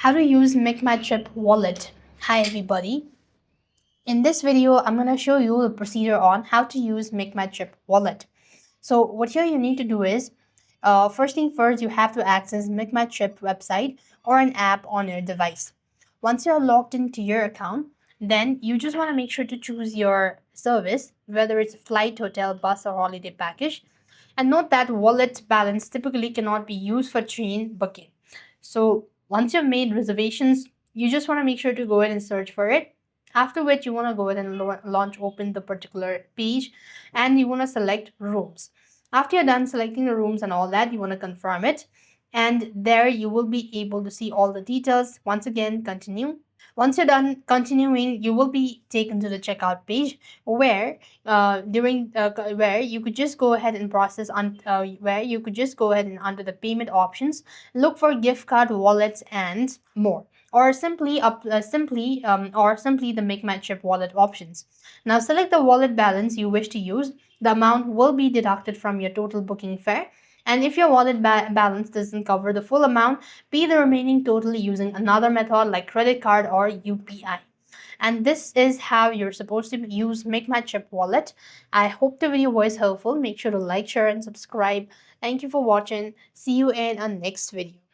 How to use MakeMyTrip wallet. Hi everybody. In this video, I'm going to show you the procedure on how to use MakeMyTrip wallet. So what here you need to do is, first thing first, you have to access MakeMyTrip website or an app on your device. Once you're logged into your account, then you just want to make sure to choose your service, whether it's flight, hotel, bus, or holiday package. And note that wallet balance typically cannot be used for train booking. So once you've made reservations, you just want to make sure to go ahead and search for it. After which, you want to go ahead and open the particular page, and you want to select rooms. After you're done selecting the rooms and all that, you want to confirm it. And there you will be able to see all the details. Once again, continue. Once you're done continuing, you will be taken to the checkout page where where you could just go ahead and process on where you could just go ahead and under the payment options, look for gift card, wallets, and more, or simply the MakeMyTrip wallet options. Now select the wallet balance you wish to use. The amount will be deducted from your total booking fare, and if your wallet balance doesn't cover the full amount, pay the remaining total using another method like credit card or UPI. And this is how you're supposed to use MakeMyTrip wallet. I hope the video was helpful. Make sure to like, share, and subscribe. Thank you for watching. See you in our next video.